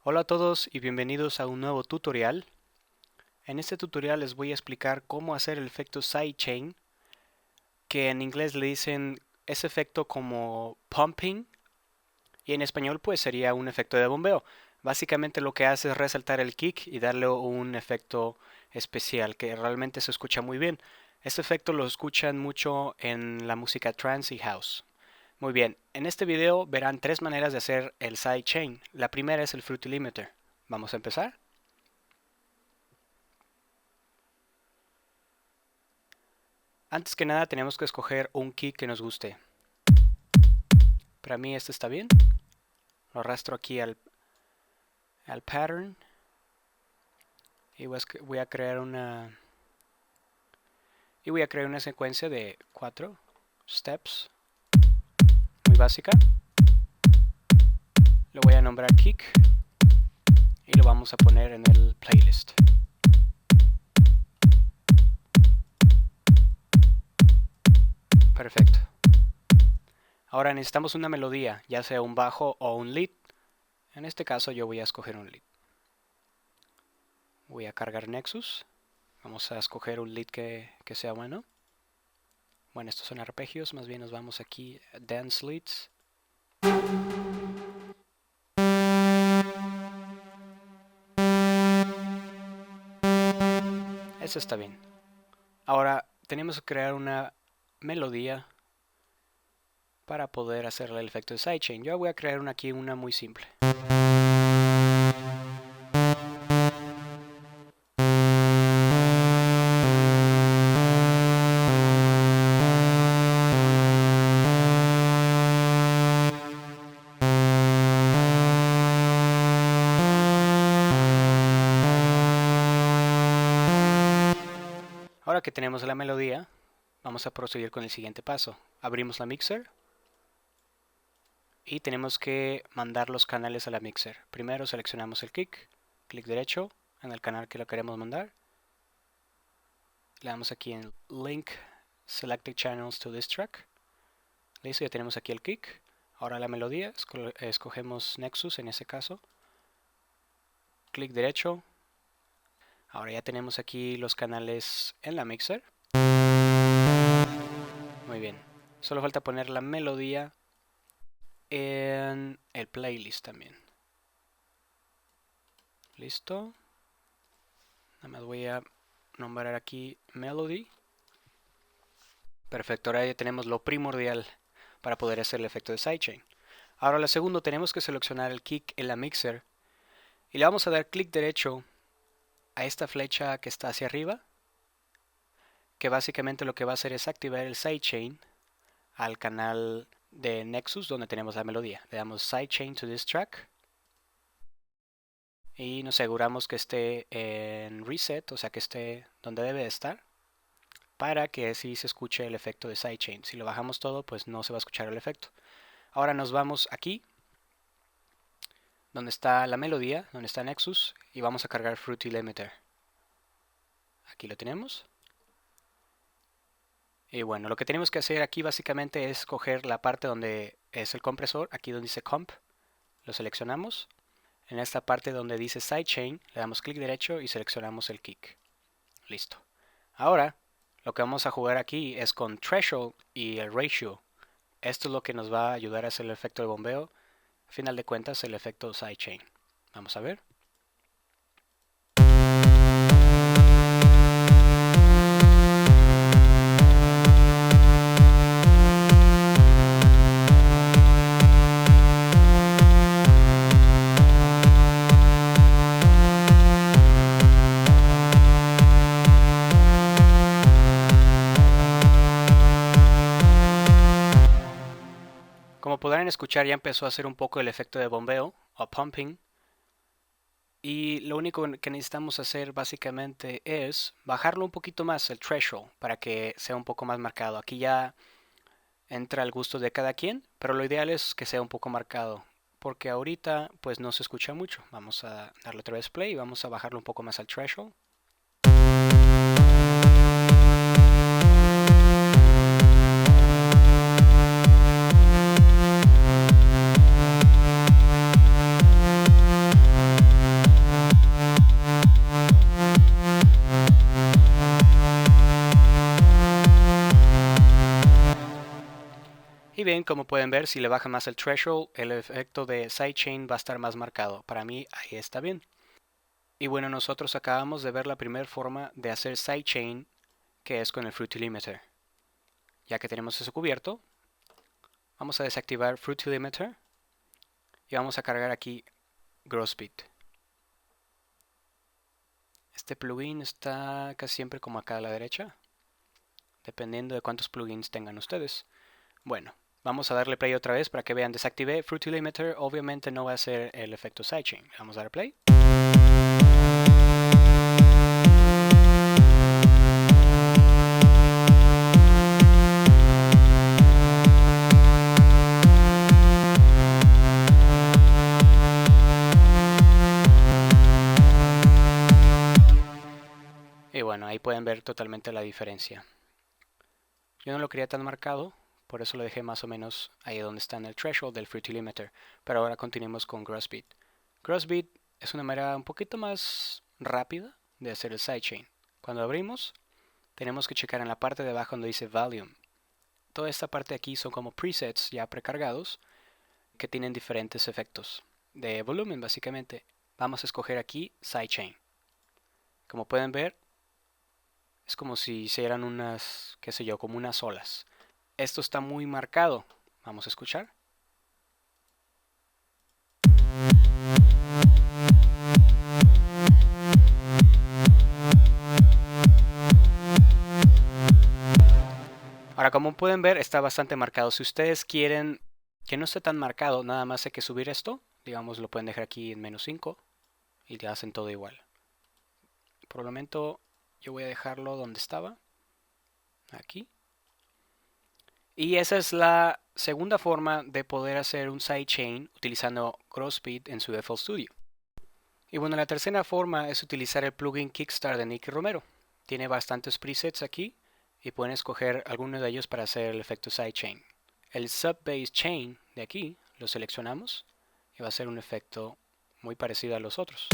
Hola a todos y bienvenidos a un nuevo tutorial. En este tutorial les voy a explicar cómo hacer el efecto sidechain, que en inglés le dicen ese efecto como pumping y en español pues sería un efecto de bombeo. Básicamente lo que hace es resaltar el kick y darle un efecto especial que realmente se escucha muy bien. Este efecto lo escuchan mucho en la música trance y house. Muy bien, en este video verán tres maneras de hacer el sidechain. La primera es el Fruity Limiter. Vamos a empezar. Antes que nada tenemos que escoger un kick que nos guste. Para mí este está bien. Lo arrastro aquí al pattern. Y voy a crear una secuencia de 4 steps. Muy básica. Lo voy a nombrar kick. Y lo vamos a poner en el playlist. Perfecto. Ahora necesitamos una melodía, ya sea un bajo o un lead. En este caso yo voy a escoger un lead. Voy a cargar Nexus. Vamos a escoger un lead que sea bueno. Bueno, estos son arpegios, más bien nos vamos aquí a Dance Leads. Eso está bien. Ahora tenemos que crear una melodía para poder hacerle el efecto de sidechain. Yo voy a crear aquí una muy simple. Ahora que tenemos la melodía, vamos a proceder con el siguiente paso. Abrimos la mixer y tenemos que mandar los canales a la mixer. Primero seleccionamos el kick, clic derecho en el canal que lo queremos mandar. Le damos aquí en Link Selected Channels to this track. Listo, ya tenemos aquí el kick. Ahora la melodía, escogemos Nexus en ese caso. Clic derecho. Ahora ya tenemos aquí los canales en la mixer. Muy bien. Solo falta poner la melodía en el playlist también. Listo. Nada más voy a nombrar aquí Melody. Perfecto, ahora ya tenemos lo primordial para poder hacer el efecto de sidechain. Ahora lo segundo, tenemos que seleccionar el kick en la mixer y le vamos a dar clic derecho a esta flecha que está hacia arriba, que básicamente lo que va a hacer es activar el sidechain al canal de Nexus donde tenemos la melodía. Le damos sidechain to this track y nos aseguramos que esté en reset, o sea que esté donde debe de estar, para que así se escuche el efecto de sidechain. Si lo bajamos todo, pues no se va a escuchar el efecto. Ahora nos vamos aquí, donde está la melodía, donde está Nexus, y vamos a cargar Fruity Limiter. Aquí lo tenemos. Y bueno, lo que tenemos que hacer aquí básicamente es coger la parte donde es el compresor, aquí donde dice comp, lo seleccionamos. En esta parte donde dice sidechain, le damos clic derecho y seleccionamos el kick. Listo. Ahora, lo que vamos a jugar aquí es con threshold y el ratio. Esto es lo que nos va a ayudar a hacer el efecto de bombeo. A final de cuentas, el efecto sidechain. Vamos a ver. Como podrán escuchar, ya empezó a hacer un poco el efecto de bombeo o pumping. Y lo único que necesitamos hacer básicamente es bajarlo un poquito más el threshold para que sea un poco más marcado. Aquí ya entra al gusto de cada quien, pero lo ideal es que sea un poco marcado, porque ahorita pues no se escucha mucho. Vamos a darle otra vez play y vamos a bajarlo un poco más al threshold. También, como pueden ver, si le baja más el threshold, el efecto de sidechain va a estar más marcado. Para mí, ahí está bien. Y bueno, nosotros acabamos de ver la primera forma de hacer sidechain, que es con el Fruity Limiter. Ya que tenemos eso cubierto, vamos a desactivar Fruity Limiter y vamos a cargar aquí Growspeed. Este plugin está casi siempre como acá a la derecha, dependiendo de cuántos plugins tengan ustedes. Bueno, vamos a darle play otra vez para que vean. Desactivé Fruity Limiter, obviamente no va a hacer el efecto sidechain. Vamos a dar play. Y bueno, ahí pueden ver totalmente la diferencia. Yo no lo quería tan marcado, por eso lo dejé más o menos ahí donde está en el threshold del Fruity Limiter. Pero ahora continuemos con Growspeed. Growspeed es una manera un poquito más rápida de hacer el sidechain. Cuando abrimos, tenemos que checar en la parte de abajo donde dice Volume. Toda esta parte aquí son como presets ya precargados que tienen diferentes efectos de volumen básicamente. Vamos a escoger aquí Sidechain. Como pueden ver, es como si hicieran unas, qué sé yo, como unas olas. Esto está muy marcado. Vamos a escuchar. Ahora, como pueden ver, está bastante marcado. Si ustedes quieren que no esté tan marcado, nada más hay que subir esto. Digamos, lo pueden dejar aquí en -5 y le hacen todo igual. Por el momento, yo voy a dejarlo donde estaba. Aquí. Y esa es la segunda forma de poder hacer un sidechain utilizando Growspeed en su FL Studio. Y bueno, la tercera forma es utilizar el plugin Kickstart de Nicky Romero. Tiene bastantes presets aquí y pueden escoger alguno de ellos para hacer el efecto sidechain. El Sub-Bass Chain de aquí lo seleccionamos y va a ser un efecto muy parecido a los otros.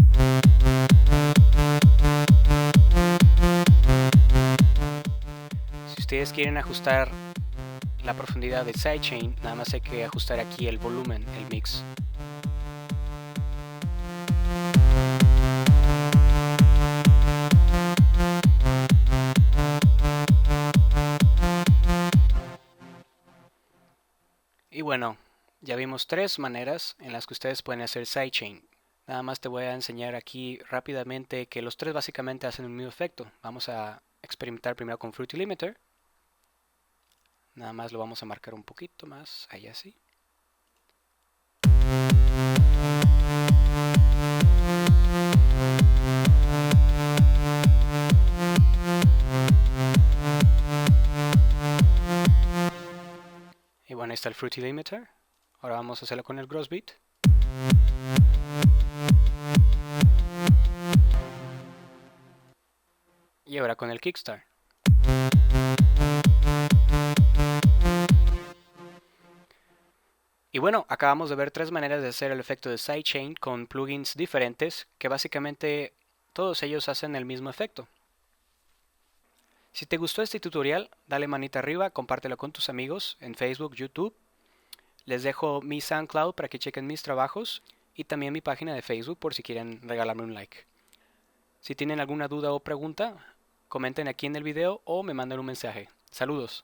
Si ustedes quieren ajustar la profundidad del sidechain, nada más hay que ajustar aquí el volumen, el mix. Y bueno, ya vimos tres maneras en las que ustedes pueden hacer sidechain. Nada más te voy a enseñar aquí rápidamente que los tres básicamente hacen el mismo efecto. Vamos a experimentar primero con Fruity Limiter. Nada más lo vamos a marcar un poquito más, ahí así. Y bueno, ahí está el Fruity Limiter. Ahora vamos a hacerlo con el Growspeed. Y ahora con el Kickstart. Y bueno, acabamos de ver tres maneras de hacer el efecto de sidechain con plugins diferentes que básicamente todos ellos hacen el mismo efecto. Si te gustó este tutorial, dale manita arriba, compártelo con tus amigos en Facebook, YouTube. Les dejo mi SoundCloud para que chequen mis trabajos y también mi página de Facebook por si quieren regalarme un like. Si tienen alguna duda o pregunta, comenten aquí en el video o me mandan un mensaje. Saludos.